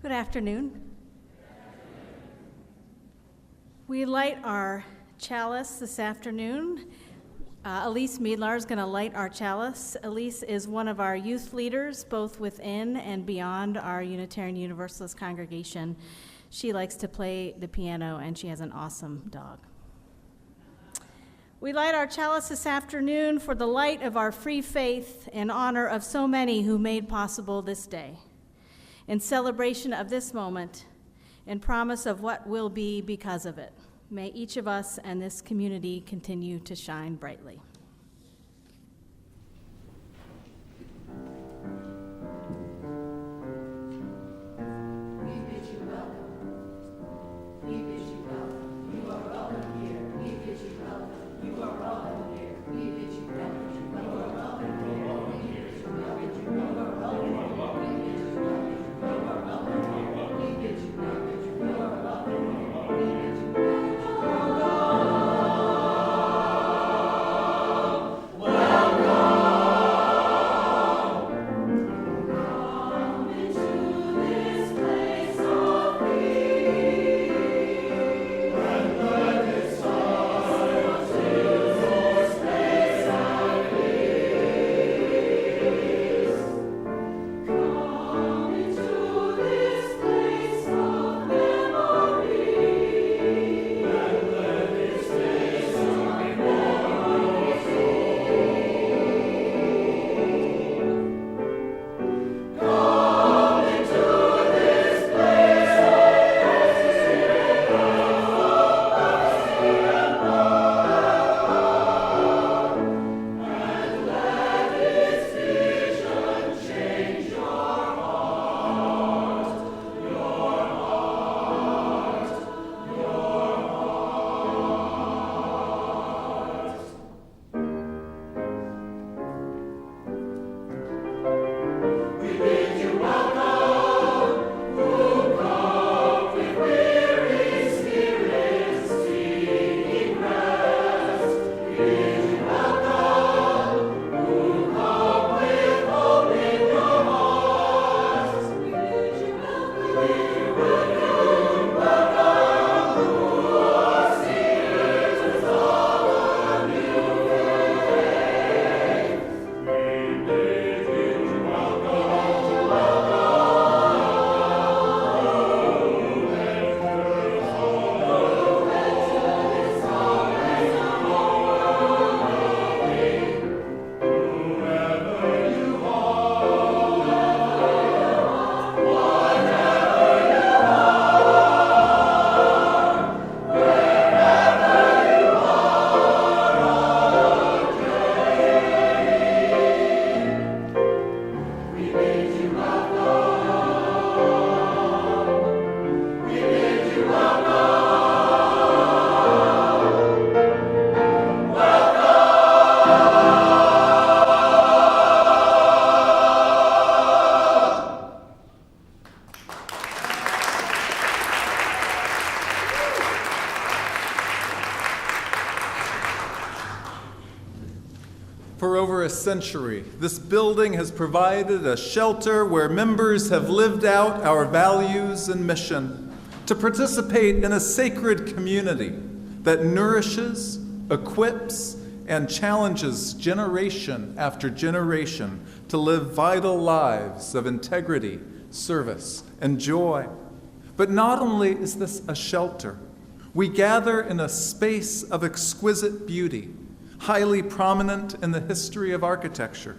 Good afternoon. We light our chalice this afternoon. Elise Meadlar is going to light our chalice. Elise is one of our youth leaders, both within and beyond our Unitarian Universalist congregation. She likes to play the piano, and she has an awesome dog. We light our chalice this afternoon for the light of our free faith in honor of so many who made possible this day. In celebration of this moment, in promise of what will be because of it, may each of us and this community continue to shine brightly. We bid you welcome. We bid you welcome. You are welcome here. We bid you welcome. You are welcome here. We bid you welcome. You are welcome here. We bid you welcome. You are welcome here. We bid you welcome. You are welcome here. We bid you welcome. You are welcome here. We bid you century, this building has provided a shelter where members have lived out our values and mission to participate in a sacred community that nourishes, equips, and challenges generation after generation to live vital lives of integrity, service, and joy. But not only is this a shelter, we gather in a space of exquisite beauty, highly prominent in the history of architecture.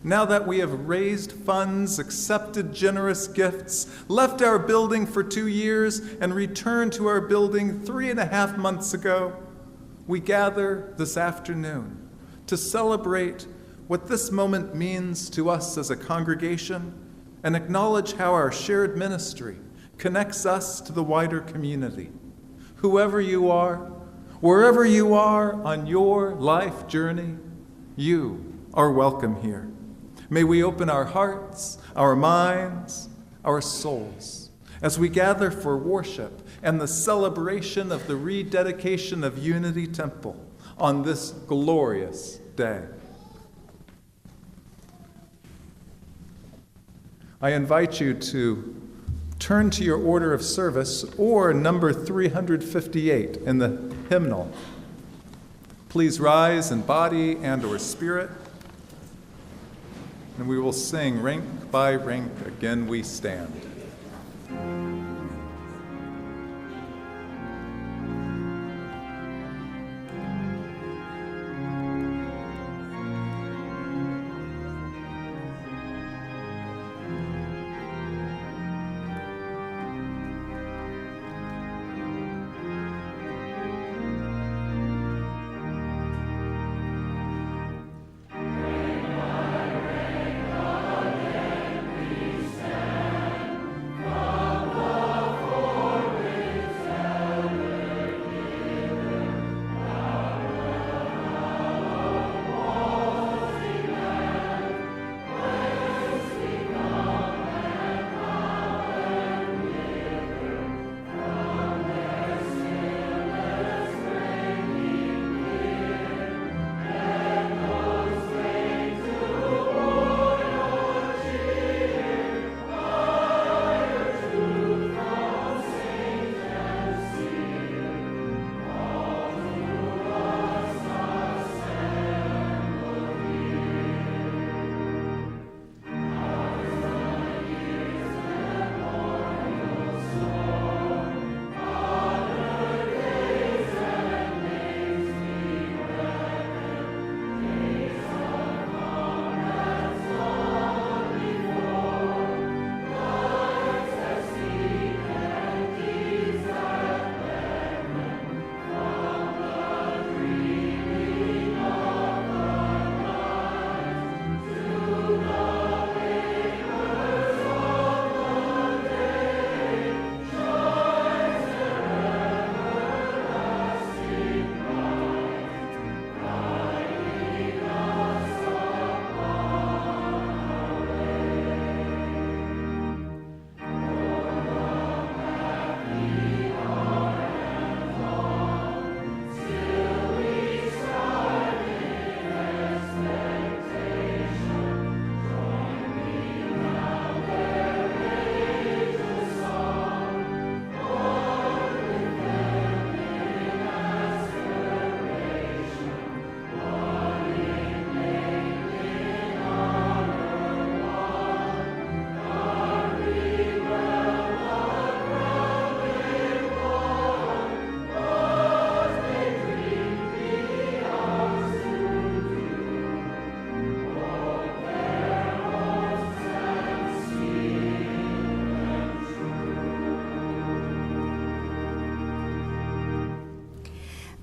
Now that we have raised funds, accepted generous gifts, left our building for 2 years, and returned to our building 3.5 months ago, we gather this afternoon to celebrate what this moment means to us as a congregation and acknowledge how our shared ministry connects us to the wider community. Whoever you are, wherever you are on your life journey, you are welcome here. May we open our hearts, our minds, our souls as we gather for worship and the celebration of the rededication of Unity Temple on this glorious day. I invite you to turn to your order of service or number 358 in the hymnal. Please rise in body and or spirit, and we will sing rank by rank, again we stand.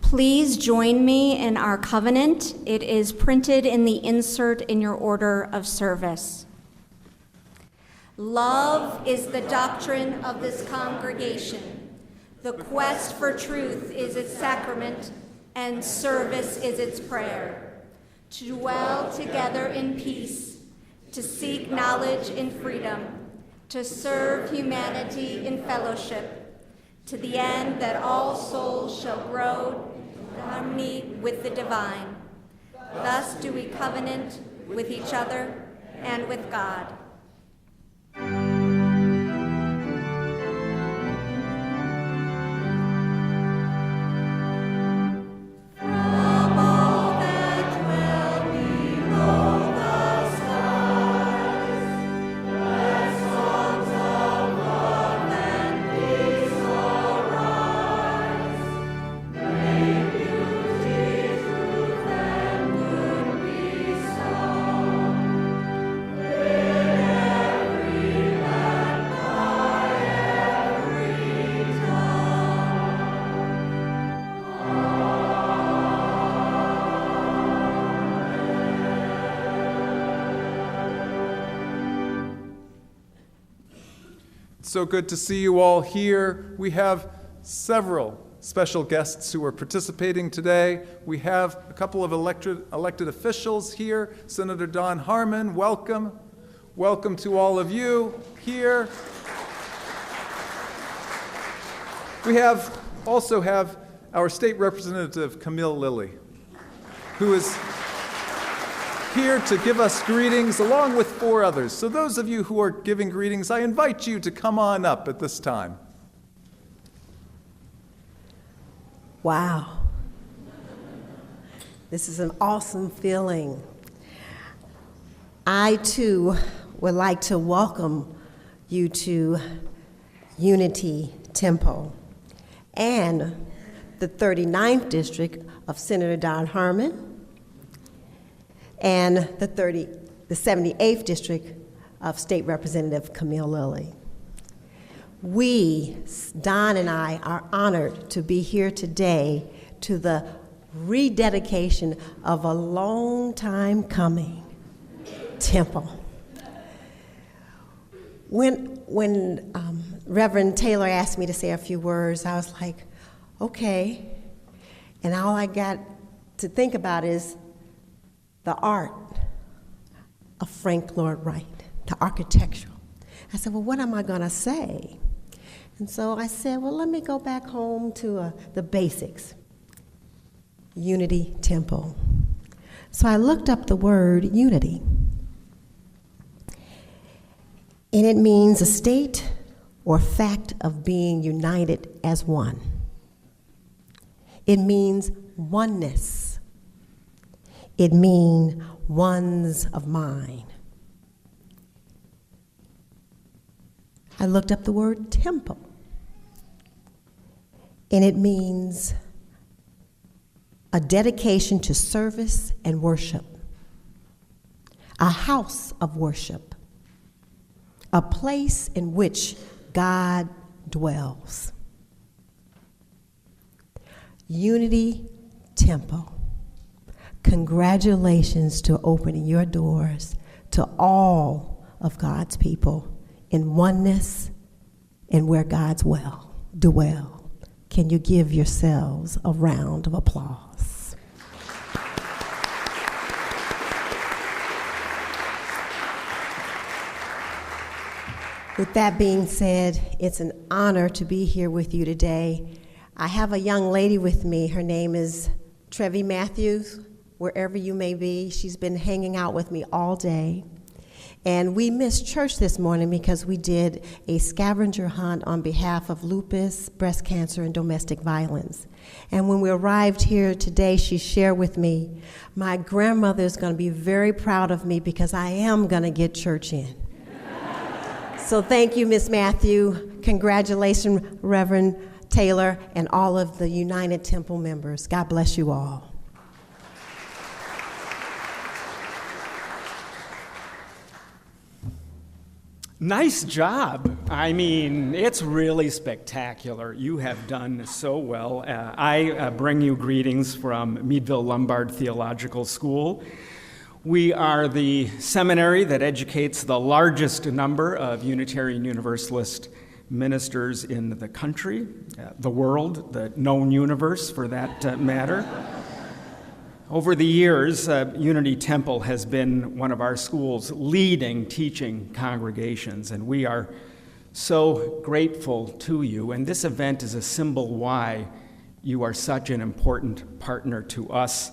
Please join me in our covenant. It is printed in the insert in your order of service. Love is the doctrine of this congregation. The quest for truth is its sacrament, and service is its prayer. To dwell together in peace, to seek knowledge in freedom, to serve humanity in fellowship, to the end that all souls shall grow in harmony with the divine. Thus do we covenant with each other and with God. So good to see you all here. We have several special guests who are participating today. We have a couple of elected officials here. Senator Don Harmon, welcome. Welcome to all of you here. We also have our state representative, Camille Lilly, who is here to give us greetings along with 4 others. So those of you who are giving greetings, I invite you to come on up at this time. Wow. This is an awesome feeling. I, too, would like to welcome you to Unity Temple and the 39th District of Senator Don Harmon and the 78th District of State Representative Camille Lilly. We, Don and I, are honored to be here today to the rededication of a long time coming temple. When Reverend Taylor asked me to say a few words, I was like, okay. And all I got to think about is the art of Frank Lloyd Wright, the architectural. I said, well, what am I going to say? And so I said, well, let me go back home to the basics. Unity Temple. So I looked up the word unity. And it means a state or fact of being united as one. It means oneness. It means ones of mind. I looked up the word temple. And it means a dedication to service and worship, a house of worship, a place in which God dwells. Unity Temple. Congratulations to opening your doors to all of God's people in oneness and where God's dwell. Can you give yourselves a round of applause? With that being said, it's an honor to be here with you today. I have a young lady with me. Her name is Trevi Matthews, wherever you may be. She's been hanging out with me all day. And we missed church this morning because we did a scavenger hunt on behalf of lupus, breast cancer, and domestic violence. And when we arrived here today, she shared with me, my grandmother is going to be very proud of me because I am going to get church in. So thank you, Miss Matthew. Congratulations, Reverend Taylor, and all of the United Temple members. God bless you all. Nice job. I mean, it's really spectacular. You have done so well. I bring you greetings from Meadville Lombard Theological School. We are the seminary that educates the largest number of Unitarian Universalist ministers in the country, the world, the known universe for that matter. Over the years, Unity Temple has been one of our school's leading teaching congregations, and we are so grateful to you. And this event is a symbol why you are such an important partner to us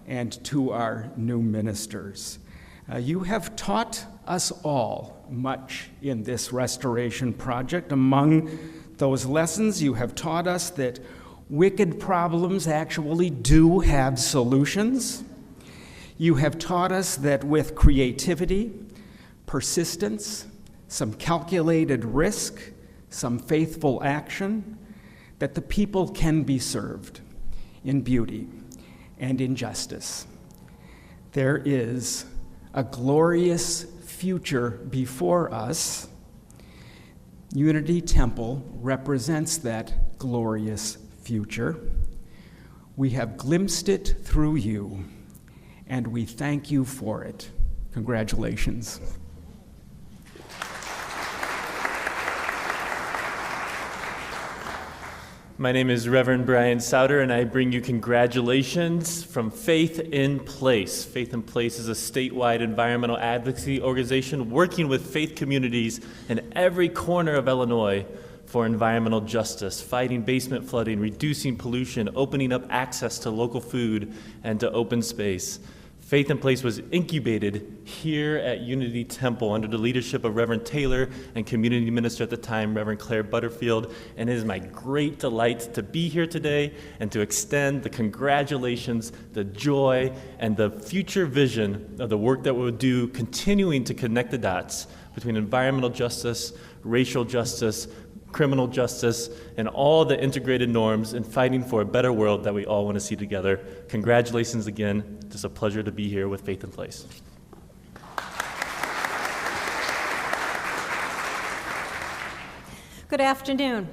and to our new ministers. You have taught us all much in this restoration project. Among those lessons, you have taught us that wicked problems actually do have solutions. You have taught us that with creativity, persistence, some calculated risk, some faithful action, that the people can be served in beauty and in justice. There is a glorious future before us. Unity Temple represents that glorious future. We have glimpsed it through you, and we thank you for it. Congratulations. My name is Reverend Brian Sauder, and I bring you congratulations from Faith in Place. Faith in Place is a statewide environmental advocacy organization working with faith communities in every corner of Illinois for environmental justice, fighting basement flooding, reducing pollution, opening up access to local food and to open space. Faith in Place was incubated here at Unity Temple under the leadership of Reverend Taylor and community minister at the time, Reverend Claire Butterfield. And it is my great delight to be here today and to extend the congratulations, the joy, and the future vision of the work that we'll do, continuing to connect the dots between environmental justice, racial justice, criminal justice, and all the integrated norms in fighting for a better world that we all want to see together. Congratulations again. It's a pleasure to be here with Faith in Place. Good afternoon.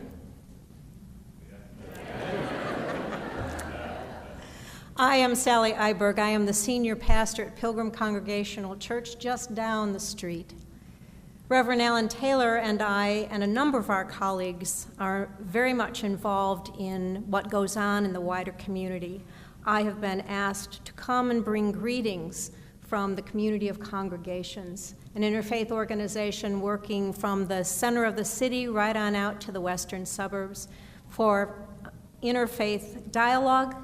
I am Sally Iberg. I am the senior pastor at Pilgrim Congregational Church just down the street. Reverend Alan Taylor and I and a number of our colleagues are very much involved in what goes on in the wider community. I have been asked to come and bring greetings from the community of congregations, an interfaith organization working from the center of the city right on out to the western suburbs for interfaith dialogue,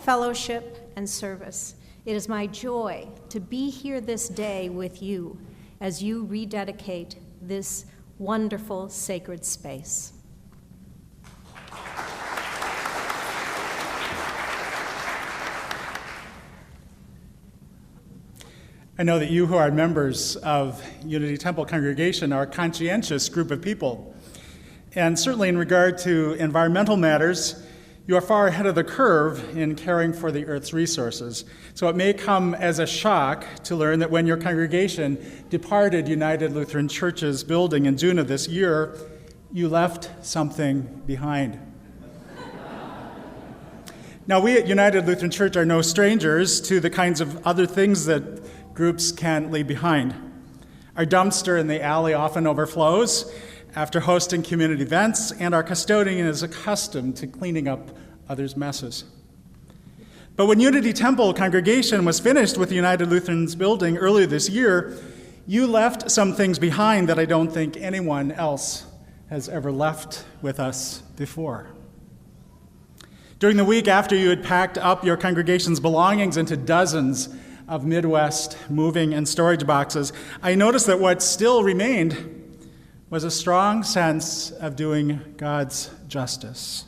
fellowship, and service. It is my joy to be here this day with you as you rededicate this wonderful sacred space. I know that you who are members of Unity Temple Congregation are a conscientious group of people. And certainly in regard to environmental matters, you are far ahead of the curve in caring for the earth's resources. So it may come as a shock to learn that when your congregation departed United Lutheran Church's building in June of this year, you left something behind. Now, we at United Lutheran Church are no strangers to the kinds of other things that groups can leave behind. Our dumpster in the alley often overflows after hosting community events, and our custodian is accustomed to cleaning up others' messes. But when Unity Temple Congregation was finished with the United Lutheran's building earlier this year, you left some things behind that I don't think anyone else has ever left with us before. During the week after you had packed up your congregation's belongings into dozens of Midwest moving and storage boxes, I noticed that what still remained was a strong sense of doing God's justice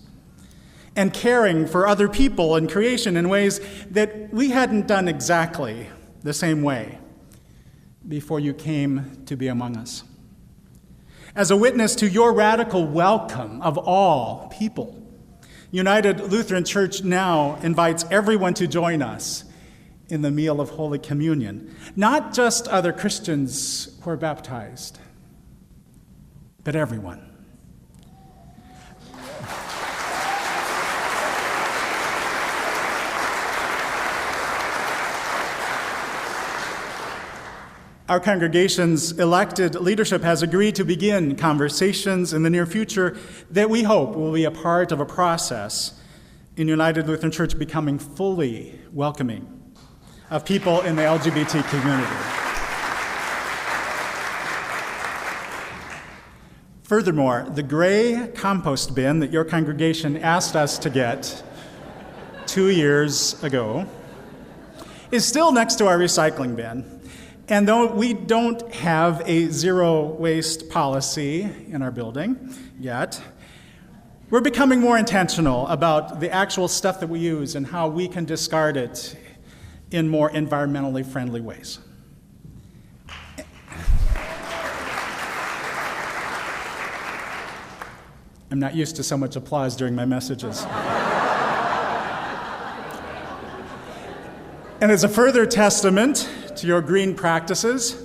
and caring for other people and creation in ways that we hadn't done exactly the same way before you came to be among us. As a witness to your radical welcome of all people, United Lutheran Church now invites everyone to join us in the meal of Holy Communion, not just other Christians who are baptized, but everyone. Our congregation's elected leadership has agreed to begin conversations in the near future that we hope will be a part of a process in United Lutheran Church becoming fully welcoming of people in the LGBT community. Furthermore, the gray compost bin that your congregation asked us to get 2 years ago is still next to our recycling bin. And though we don't have a zero waste policy in our building yet, we're becoming more intentional about the actual stuff that we use and how we can discard it in more environmentally friendly ways. I'm not used to so much applause during my messages. And as a further testament to your green practices,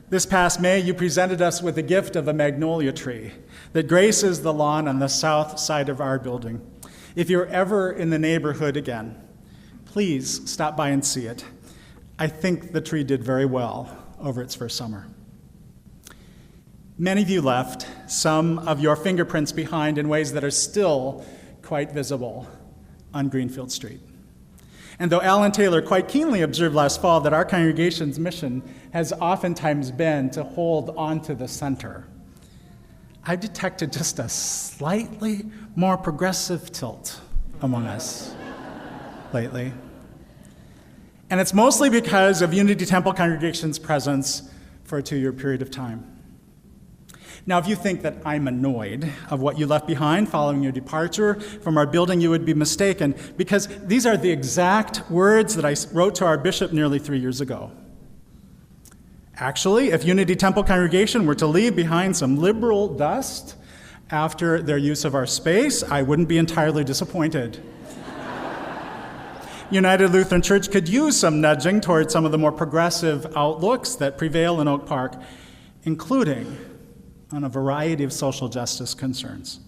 this past May you presented us with the gift of a magnolia tree that graces the lawn on the south side of our building. If you're ever in the neighborhood again, please stop by and see it. I think the tree did very well over its first summer. Many of you left some of your fingerprints behind in ways that are still quite visible on Greenfield Street. And though Alan Taylor quite keenly observed last fall that our congregation's mission has oftentimes been to hold on to the center, I've detected just a slightly more progressive tilt among us lately. And it's mostly because of Unity Temple Congregation's presence for a 2-year period of time. Now, if you think that I'm annoyed of what you left behind following your departure from our building, you would be mistaken, because these are the exact words that I wrote to our bishop nearly 3 years ago. Actually, if Unity Temple Congregation were to leave behind some liberal dust after their use of our space, I wouldn't be entirely disappointed. United Lutheran Church could use some nudging towards some of the more progressive outlooks that prevail in Oak Park, including on a variety of social justice concerns.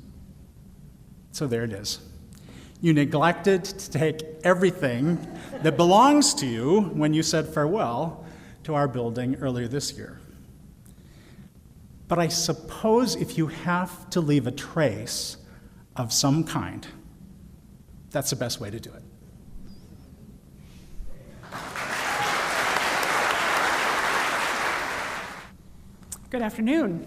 So there it is. You neglected to take everything that belongs to you when you said farewell to our building earlier this year. But I suppose if you have to leave a trace of some kind, that's the best way to do it. Good afternoon.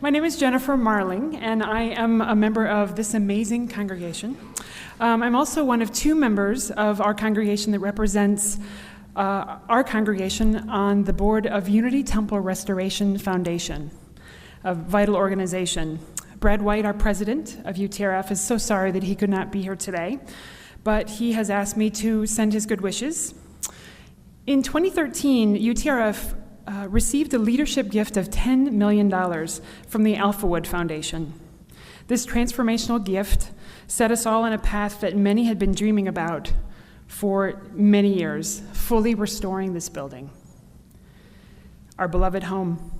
My name is Jennifer Marling, and I am a member of this amazing congregation. I'm also one of 2 members of our congregation that represents our congregation on the board of Unity Temple Restoration Foundation, a vital organization. Brad White, our president of UTRF, is so sorry that he could not be here today, but he has asked me to send his good wishes. In 2013, UTRF received a leadership gift of $10 million from the Alphawood Foundation. This transformational gift set us all on a path that many had been dreaming about for many years, fully restoring this building, our beloved home.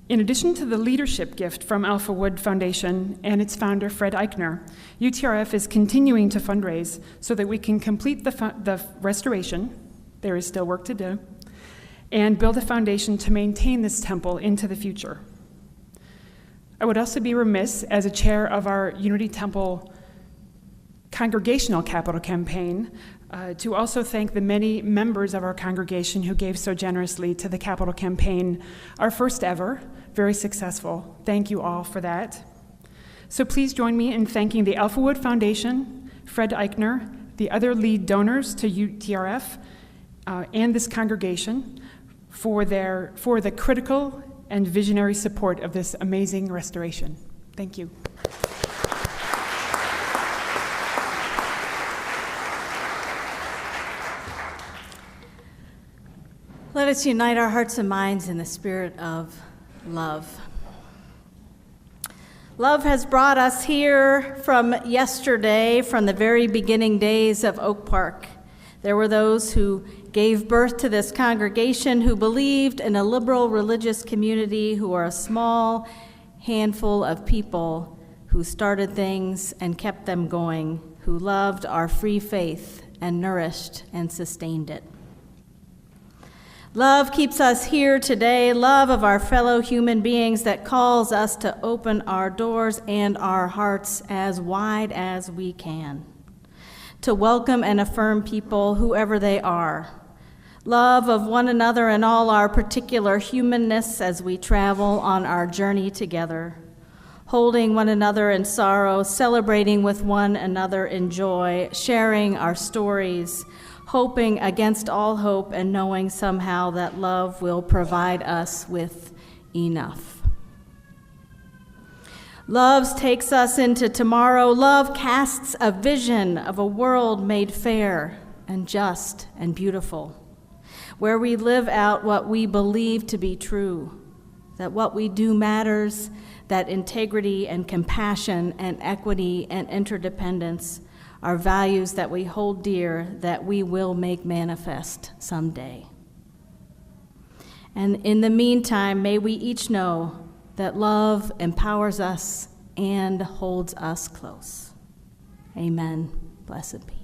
In addition to the leadership gift from Alphawood Foundation and its founder, Fred Eichner, UTRF is continuing to fundraise so that we can complete the restoration, there is still work to do, and build a foundation to maintain this temple into the future. I would also be remiss, as a chair of our Unity Temple Congregational Capital Campaign, to also thank the many members of our congregation who gave so generously to the Capital Campaign, our first ever, very successful. Thank you all for that. So please join me in thanking the Alphawood Foundation, Fred Eichner, the other lead donors to UTRF, and this congregation for the critical and visionary support of this amazing restoration. Thank you. Let us unite our hearts and minds in the spirit of love. Love has brought us here from yesterday, from the very beginning days of Oak Park. There were those who gave birth to this congregation, who believed in a liberal religious community, who are a small handful of people who started things and kept them going, who loved our free faith and nourished and sustained it. Love keeps us here today, love of our fellow human beings that calls us to open our doors and our hearts as wide as we can, to welcome and affirm people, whoever they are. Love of one another and all our particular humanness as we travel on our journey together, holding one another in sorrow, celebrating with one another in joy, sharing our stories, hoping against all hope and knowing somehow that love will provide us with enough. Love takes us into tomorrow. Love casts a vision of a world made fair and just and beautiful, where we live out what we believe to be true, that what we do matters, that integrity and compassion and equity and interdependence are values that we hold dear, that we will make manifest someday. And in the meantime, may we each know that love empowers us and holds us close. Amen. Blessed be.